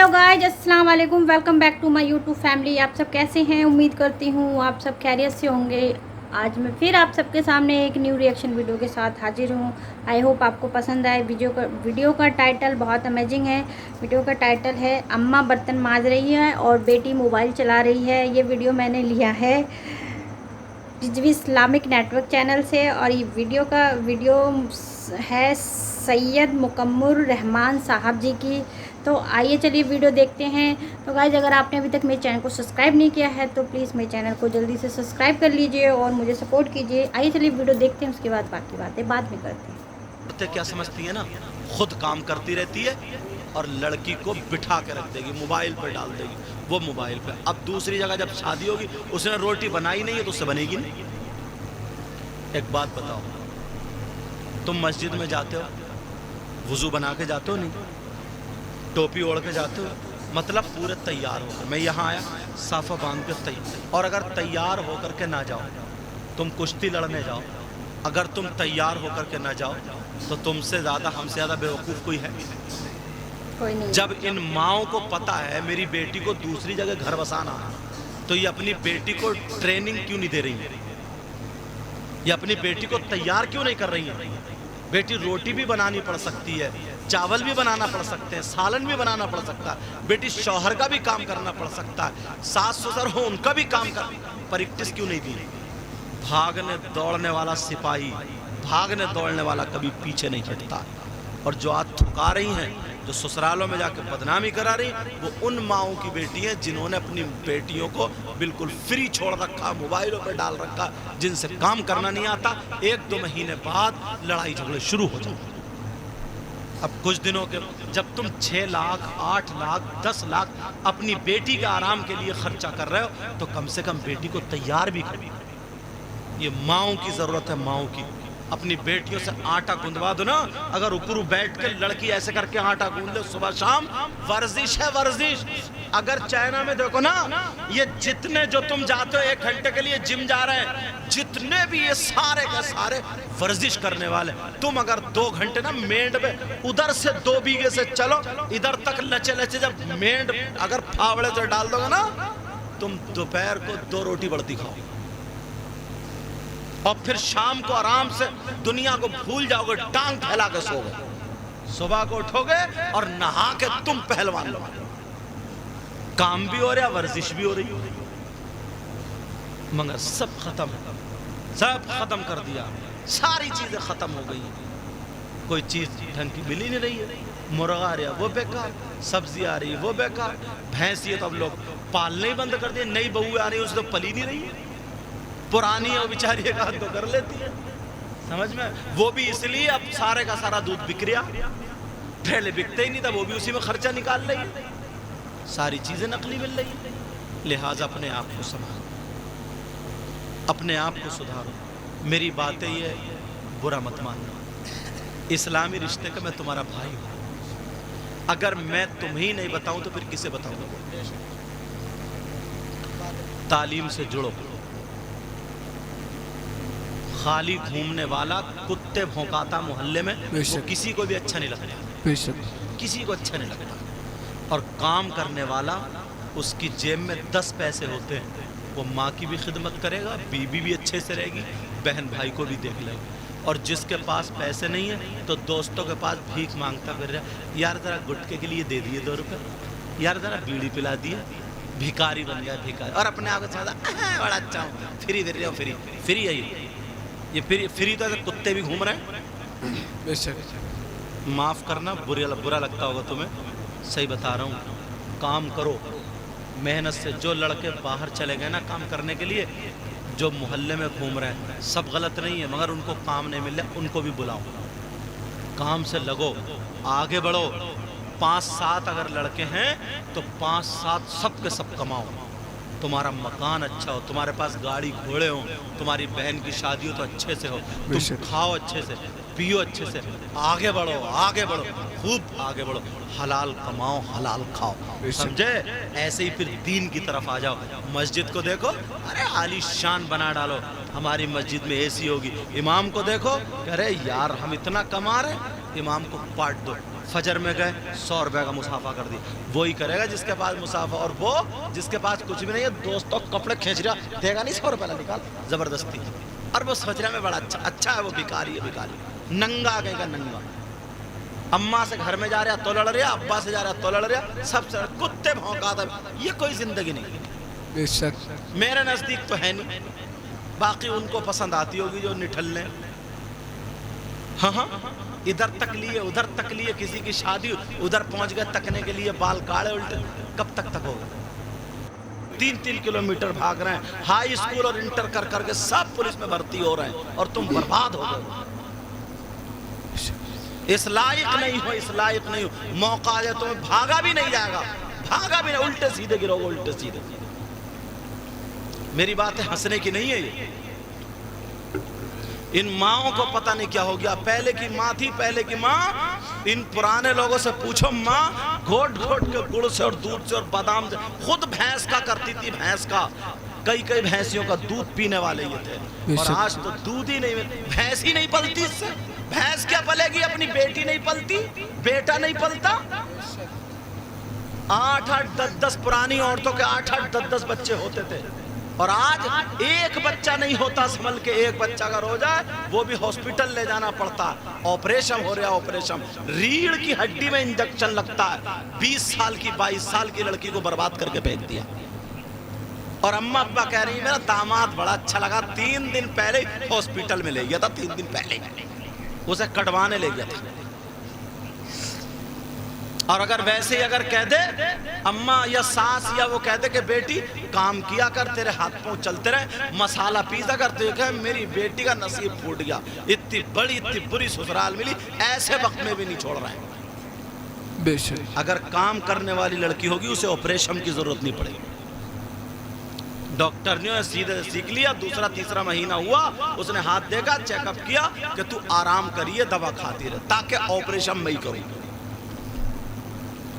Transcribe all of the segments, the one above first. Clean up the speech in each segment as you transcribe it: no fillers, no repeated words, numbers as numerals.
Hello guys, अस्सलाम वालेकुम। Welcome back to my YouTube family. आप सब कैसे हैं? उम्मीद करती हूँ आप सब खैरियत से होंगे। आज मैं फिर आप सबके सामने एक न्यू रिएक्शन वीडियो के साथ हाजिर हूँ। आई होप आपको पसंद आए। वीडियो का टाइटल बहुत अमेजिंग है। वीडियो का टाइटल है अम्मा बर्तन मांज रही है और बेटी मोबाइल चला रही है। ये वीडियो मैंने लिया है रिजवी इस्लामिक नेटवर्क चैनल से और ये वीडियो है सैयद मुकम्मुर रहमान साहब जी की। तो आइए चलिए वीडियो देखते हैं। तो गाइज, अगर आपने अभी तक मेरे चैनल को सब्सक्राइब नहीं किया है तो प्लीज़ मेरे चैनल को जल्दी से सब्सक्राइब कर लीजिए और मुझे सपोर्ट कीजिए। आइए चलिए वीडियो देखते हैं, उसके बाद बाकी बातें बाद में करते हैं। क्या समझती है ना, खुद काम करती रहती है और लड़की को बिठा के रख देगी, मोबाइल पर डाल देगी, वो मोबाइल पे। अब दूसरी जगह जब शादी होगी, उसने रोटी बनाई नहीं है तो उससे बनेगी नहीं। एक बात बताओ, तुम मस्जिद में जाते हो, वुजू बना के जाते हो? नहीं। टोपी ओढ़ के जाते हो, मतलब पूरे तैयार होकर। मैं यहाँ आया साफा बांध के तैयार। और अगर तैयार होकर के ना जाओ, तुम कुश्ती लड़ने जाओ, अगर तुम तैयार होकर के ना जाओ तो तुमसे ज़्यादा, हमसे ज़्यादा बेवकूफ़ कोई है? कोई नहीं। जब इन माओं को पता है मेरी बेटी को दूसरी जगह घर बसाना है, तो ये अपनी बेटी को ट्रेनिंग क्यों नहीं दे रही है? ये अपनी बेटी को तैयार क्यों नहीं कर रही है? बेटी रोटी भी बनानी पड़ सकती है, चावल भी बनाना पड़ सकते हैं, सालन भी बनाना पड़ सकता है। बेटी शौहर का भी काम करना पड़ सकता है, सास ससुर हो उनका भी काम कर। प्रैक्टिस क्यों नहीं दी? भागने दौड़ने वाला सिपाही, भागने दौड़ने वाला कभी पीछे नहीं हटता। और जो आज थुका रही हैं, जो ससुरालों में जाकर बदनामी करा रही, वो उन माओं की बेटी हैं जिन्होंने अपनी बेटियों को बिल्कुल फ्री छोड़ रखा, मोबाइलों पर डाल रखा, जिनसे काम करना नहीं आता। 1-2 महीने बाद लड़ाई झगड़े शुरू हो जाते। अब कुछ दिनों के जब तुम 6 लाख 8 लाख 10 लाख अपनी बेटी के आराम के लिए खर्चा कर रहे हो, तो कम से कम बेटी को तैयार भी करो। ये माओं की जरूरत है, माओं की। अपनी बेटियों से आटा गूंदवा दो ना। अगर ऊपर बैठ के लड़की ऐसे करके आटा गूंद ले सुबह शाम, वर्जिश है वर्जिश। अगर चाइना में देखो ना, ये जितने जो तुम जाते हो 1 घंटे के लिए जिम जा रहे हैं, जितने भी ये सारे के सारे वर्जिश करने वाले। तुम अगर 2 घंटे ना मेंढ में उधर से 2 बीघे से चलो, इधर तक लचे लचे, जब मेंढ अगर फावड़े से डाल दोगे ना, तुम दोपहर को 2 रोटी बढ़ती खाओ और फिर शाम को आराम से दुनिया को भूल जाओगे, टांग फैला के सोओगे। सुबह को उठोगे और नहा के तुम पहलवान लो। काम भी हो रहा, वर्जिश भी हो रही, मगर सब खत्म कर दिया। सारी चीजें खत्म हो गई, कोई चीज ढंग की मिल ही नहीं रही है। मुर्गा आ रहा वो बेकार, सब्जी आ रही है वो बेकार, भैंस ये तो अब लोग पालने ही बंद कर दिए। नई बहू आ रही है, उसे तो पली नहीं रही है। पुरानी है वो बेचारी एक हाथ तो कर लेती है, समझ में? वो भी इसलिए अब सारे का सारा दूध बिक रहा, पहले बिकते ही नहीं था, वो भी उसी में खर्चा निकाल रही है। सारी चीजें नकली मिल रही है। लिहाजा अपने आप को संभालो, अपने आप को सुधारो। मेरी बातें ये बुरा मत मानना। इस्लामी रिश्ते का मैं तुम्हारा भाई हूं। अगर मैं तुम्हें ही नहीं बताऊं तो फिर किसे बताऊंगा? तालीम से जुड़ो। खाली घूमने वाला, कुत्ते भौंकाता मोहल्ले में, वो किसी को भी अच्छा नहीं लगता, किसी को अच्छा नहीं लगता। और काम करने वाला, उसकी जेब में 10 पैसे होते हैं, वो माँ की भी खिदमत करेगा, बीवी भी अच्छे से रहेगी, बहन भाई को भी देख लेगा। और जिसके पास पैसे नहीं है तो दोस्तों के पास भीख मांगता फिर रहा, यार ज़रा गुटके के लिए दे दिए 2 रुपये, यार ज़रा बीड़ी पिला दिए, भिखारी बन गया भिखारी। और अपने आप को बड़ा अच्छा हूँ, फ्री दे रहे हो, फ्री है ये फ्री तो कुत्ते भी घूम रहे हैं। माफ़ करना, बुरा लगता होगा तुम्हें, सही बता रहा हूँ। काम करो मेहनत से। जो लड़के बाहर चले गए ना काम करने के लिए, जो मोहल्ले में घूम रहे हैं, सब गलत नहीं है, मगर उनको काम नहीं मिल रहा, उनको भी बुलाओ, काम से लगो, आगे बढ़ो। 5-7 अगर लड़के हैं तो 5-7 सब के सब कमाओ। तुम्हारा मकान अच्छा हो, तुम्हारे पास गाड़ी घोड़े हो, तुम्हारी बहन की शादी हो तो अच्छे से हो, तुम खाओ अच्छे से, पियो अच्छे से, आगे बढ़ो, आगे बढ़ो, खूब आगे बढ़ो, हलाल कमाओ, हलाल खाओ, समझे? ऐसे ही फिर दीन की तरफ आ जाओ। मस्जिद को देखो, अरे आलीशान बना डालो, हमारी मस्जिद में एसी होगी। इमाम को देखो, अरे यार हम इतना कमा रहे, इमाम को पाट दो, फजर में गए 100 रुपए का मुसाफा कर दिया। वही करेगा जिसके पास मुसाफा, और वो जिसके पास कुछ भी नहीं है, दोस्तों कपड़े खींच रहा, देगा नहीं 100 रुपए का निकाल जबरदस्ती, और वो सोच रहा है मैं बड़ा अच्छा है, वो भिखारी है, भिखारी नंगा कहीं का नंगा। अम्मा से घर में जा रहा तो लड़ रहा, अब्बा से जा रहा तो लड़ रहा, सब से कुत्ते भौंकाता। ये कोई जिंदगी नहीं बेशक। मेरे नजदीक तो है नहीं, बाकी उनको पसंद आती होगी जो निठल्ले। हाँ, इधर तक लिए उधर तक लिए, किसी की शादी उधर पहुंच गए तकने के लिए, बाल काले उल्टे, कब तक होगा? 3-3 किलोमीटर भाग रहे हैं, हाई स्कूल और इंटर कर करके सब पुलिस में भर्ती हो रहे हैं, और तुम बर्बाद हो गए। इस लायक नहीं हो, इस लायक नहीं हो। मौका आ जाए तुम्हें भागा भी नहीं जाएगा, भागा भी नहीं, उल्टे सीधे गिरोगे, उल्टे सीधे। मेरी बात है हंसने की नहीं है ये। इन माओं को पता नहीं क्या हो गया। पहले की माँ थी, पहले की माँ, इन पुराने लोगों से पूछो, माँ घोट घोट के गुड़ से और दूध से और बादाम से, खुद भैंस का करती थी, भैंस का, कई भैंसियों का दूध पीने वाले ये थे। और आज तो दूध ही नहीं, भैंस ही नहीं पलती इससे। भैंस क्या पलेगी? अपनी बेटी नहीं पलती, बेटा नहीं पलता। 8-8, 10-10 पुरानी औरतों के 8-8, 10-10 बच्चे होते थे, और आज एक बच्चा नहीं होता संभल के। एक बच्चा अगर हो जाए वो भी हॉस्पिटल ले जाना पड़ता है, ऑपरेशन हो रहा है, ऑपरेशन, रीढ़ की हड्डी में इंजेक्शन लगता है। 20 साल की 22 साल की लड़की को बर्बाद करके फेंक दिया। और अम्मा अब्बा कह रही है मेरा दामाद बड़ा अच्छा लगा, 3 दिन पहले हॉस्पिटल में ले गया था, 3 दिन पहले उसे कटवाने ले गया था। और अगर वैसे ही अगर कह दे अम्मा या सास, या वो कह दे कि बेटी काम किया कर, तेरे हाथ पांव चलते रहे, मसाला पीसा करते हुए, मेरी बेटी का नसीब फूट गया, इतनी बड़ी इतनी बुरी ससुराल मिली, ऐसे वक्त में भी नहीं छोड़ रहे हैं। बेशक। अगर काम करने वाली लड़की होगी उसे ऑपरेशन की जरूरत नहीं पड़ेगी। डॉक्टर ने सीधे सीख लिया, दूसरा तीसरा महीना हुआ, उसने हाथ देखा, चेकअप किया कि तू आराम करिए, दवा खाती रहे, ताकि ऑपरेशन मैं ही करूँ।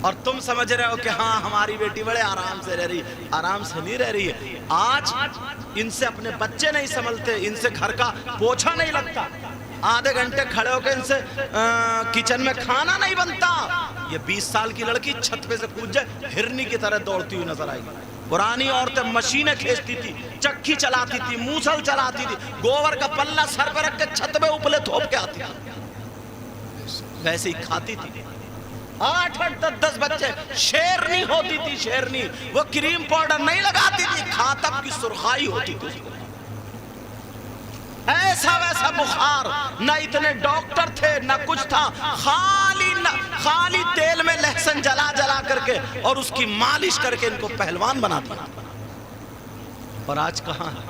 और तुम समझ रहे हो कि हाँ हमारी बेटी बड़े आराम से रह रही, आराम से नहीं रह रही है। आज इनसे अपने बच्चे नहीं संभलते, इनसे घर का पोछा नहीं लगता, आधे घंटे खड़े होकर इनसे किचन में खाना नहीं बनता। ये 20 साल की लड़की छत पे से कूद जाए, हिरनी की तरह दौड़ती हुई नजर आएगी। पुरानी औरतें मशीनें खींचती थी, चक्की चलाती थी, मूसल चलाती थी, गोबर का पल्ला सर पर रख के छत में उपले थोप के आती थी, वैसे ही खाती थी। 8-8, 10-10 बच्चे, शेरनी होती थी, शेरनी। वो क्रीम पाउडर नहीं लगाती थी, खातब की सुर्खाई होती थी। ऐसा वैसा बुखार, न इतने डॉक्टर थे न कुछ था, खाली तेल में लहसुन जला जला करके और उसकी मालिश करके इनको पहलवान बना दिया। और आज कहां है?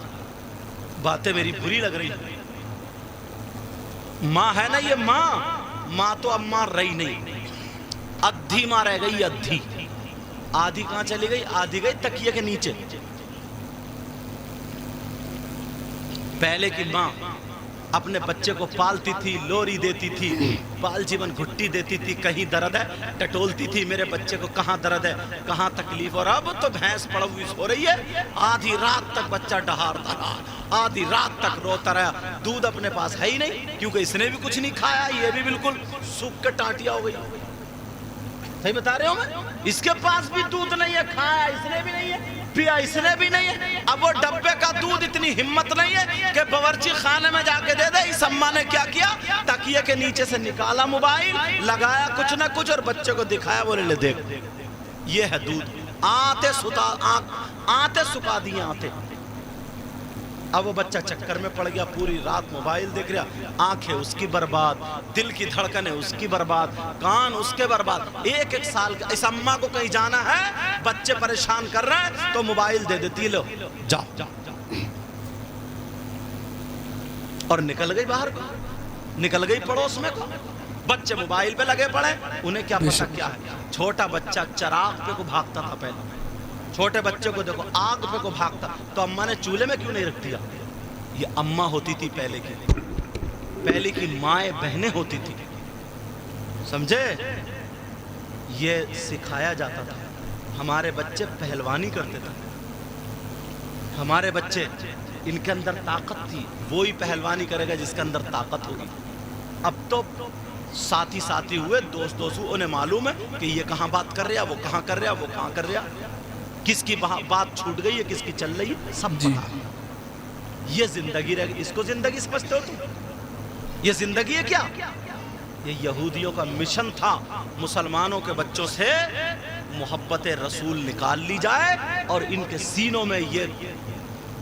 बातें मेरी बुरी लग रही है। माँ है ना ये माँ तो अब माँ रही नहीं, अद्धी माँ रह गई, अद्धी। आधी कहां चली गई? आधी गई तकिए के नीचे। पहले की माँ अपने बच्चे को पालती थी, लोरी देती थी, बाल जीवन घुट्टी देती थी, कहीं दर्द है टटोलती थी, मेरे बच्चे को कहाँ दर्द है, कहाँ तकलीफ। और अब तो भैंस पड़ोई हो रही है, आधी रात तक बच्चा डहारता रहा, आधी रात तक रोता रहा, दूध अपने पास है ही नहीं, क्योंकि इसने भी कुछ नहीं खाया, ये भी बिल्कुल सूख के टाटिया हो गई। सही बता रहे हो मैं? इसके पास भी दूध नहीं है, खाया इसने भी नहीं है, पिया इसने भी नहीं है। अब वो डब्बे का दूध, इतनी हिम्मत नहीं है कि बावर्ची खाने में जाके दे दे। इस अम्मा ने क्या किया, तकिए के नीचे से निकाला मोबाइल, लगाया कुछ ना कुछ और बच्चे को दिखाया, बोले ले देख ये है दूध। आते सुखा दिए आते। अब वो बच्चा चक्कर में पड़ गया, पूरी रात मोबाइल देख रहा, आंखें उसकी बर्बाद, दिल की धड़कनें उसकी बर्बाद, कान उसके बर्बाद। 1-1 साल का। इस अम्मा को कहीं जाना है, बच्चे परेशान कर रहे हैं तो मोबाइल दे देती, लो जाओ, और निकल गई बाहर को, निकल गई पड़ोस में को। बच्चे मोबाइल पे लगे पड़े, उन्हें क्या पता क्या है। छोटा बच्चा चराग पे को भागता था पहले, छोटे बच्चे को देखो आग पे को भागता, तो अम्मा ने चूल्हे में क्यों नहीं रख दिया? ये अम्मा होती थी पहले की माएँ बहनें होती थी, समझे? ये सिखाया जाता था। हमारे बच्चे पहलवानी करते थे, हमारे बच्चे, इनके अंदर ताकत थी, वो ही पहलवानी करेगा जिसके अंदर ताकत होगी। अब तो साथी साथी हुए, दोस्त दोस्त हुए, उन्हें मालूम है कि ये कहाँ बात कर रहा, वो कहाँ कर रहा, वो कहाँ कर रहा, किसकी बात छूट गई है, किसकी चल रही है, सब पता है। ये जिंदगी रह, इसको जिंदगी समझते हो तुम? ये जिंदगी है क्या? ये यहूदियों का मिशन था, मुसलमानों के बच्चों से मोहब्बत रसूल निकाल ली जाए और इनके सीनों में ये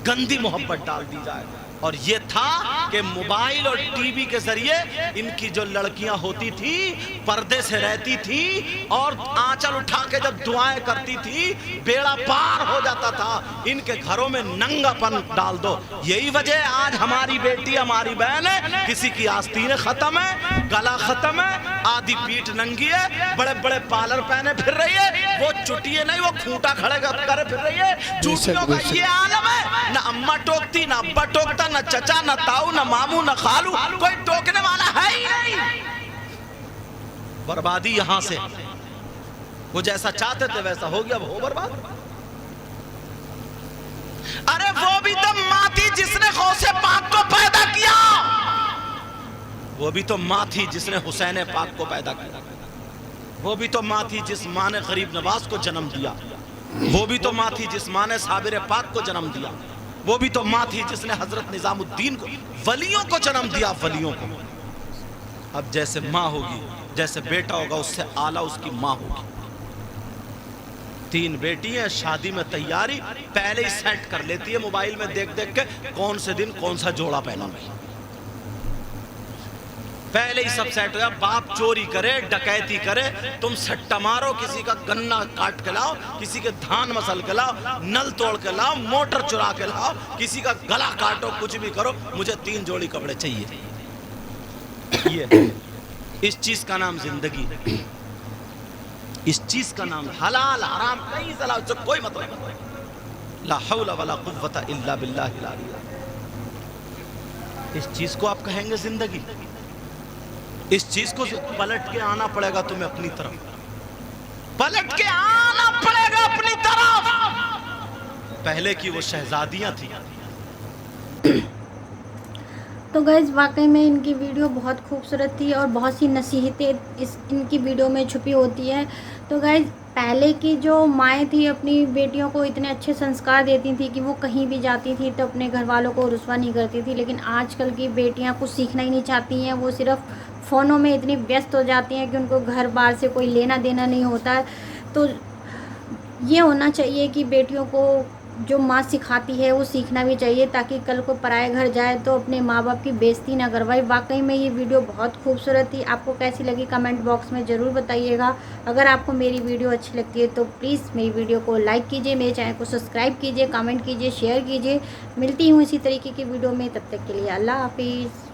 गंदी मोहब्बत डाल दी जाए। और ये था कि मोबाइल और टीवी के जरिए इनकी जो लड़कियां होती थी पर्दे से रहती थी और आंचल उठा के जब दुआएं करती थी बेड़ा पार हो जाता था। इनके घरों में नंगापन डाल दो। यही वजह आज हमारी बेटी हमारी बहन है, किसी की आस्तीनें खत्म है, गला खत्म है, आधी पीठ नंगी है, बड़े बड़े पार्लर पहने फिर रही है, वो चुटिए नहीं वो खूंटा खड़े करे फिर रही है। चूटियों का ये आलम है, न अम्मा टोकती, न अब्बा टोकता, न चचा, न ताऊ, न मामू, न खालू, कोई टोकने वाला है ही नहीं। बर्बादी यहां से, वो जैसा चाहते थे वैसा हो गया, अब हो बर्बाद। अरे वो भी तो मां थी जिसने गौसे पाक को पैदा किया, वो भी तो मां थी जिसने हुसैन पाक को पैदा किया, वो भी तो मां थी जिस मां ने गरीब नवाज को जन्म दिया, वो भी तो मां थी जिस मां ने साबिर पाक को जन्म दिया, वो भी तो मां थी जिसने हजरत निजामुद्दीन को, वलियों को जन्म दिया, वलियों को। अब जैसे मां होगी, जैसे बेटा होगा, उससे आला उसकी मां होगी। 3 बेटी हैं, शादी में तैयारी पहले ही सेट कर लेती है मोबाइल में देख देख के, कौन से दिन कौन सा जोड़ा पहनूंगी, पहले ही सब सेट हो गया। बाप चोरी करे, डकैती करे, तुम सट्टा मारो, किसी का गन्ना काट के लाओ, किसी के धान मसल के लाओ, नल तोड़ के लाओ, मोटर चुरा के लाओ, किसी का गला काटो, कुछ भी करो, मुझे 3 जोड़ी कपड़े चाहिए। ये इस चीज का नाम जिंदगी, इस चीज का नाम हलाल हराम कहीं सलाह से कोई मतलब नहीं। ला हौला वला कुव्वता इल्ला बिल्लाहिल अली। इस चीज को आप कहेंगे जिंदगी? इस चीज को पलट के आना पड़ेगा तुम्हें अपनी तरफ, पलट के आना पड़ेगा अपनी तरफ। पहले की वो शहजादियां थी। तो गाइस वाकई में इनकी वीडियो बहुत खूबसूरत थी और बहुत सी नसीहतें इनकी वीडियो में छुपी होती है। तो गाइस पहले की जो माएँ थी अपनी बेटियों को इतने अच्छे संस्कार देती थी कि वो कहीं भी जाती थी तो अपने घर वालों को रुस्वा नहीं करती थी, लेकिन आजकल की बेटियां कुछ सीखना ही नहीं चाहती हैं। वो सिर्फ फ़ोनों में इतनी व्यस्त हो जाती हैं कि उनको घर बार से कोई लेना देना नहीं होता है। तो ये होना चाहिए कि बेटियों को जो माँ सिखाती है वो सीखना भी चाहिए, ताकि कल को पराए घर जाए तो अपने माँ बाप की बेइज्जती ना करवाए। वाकई में ये वीडियो बहुत खूबसूरत थी। आपको कैसी लगी कमेंट बॉक्स में ज़रूर बताइएगा। अगर आपको मेरी वीडियो अच्छी लगती है तो प्लीज़ मेरी वीडियो को लाइक कीजिए, मेरे चैनल को सब्सक्राइब कीजिए, कमेंट कीजिए, शेयर कीजिए। मिलती हूँ इसी तरीके की वीडियो में, तब तक के लिए अल्लाह हाफिज़।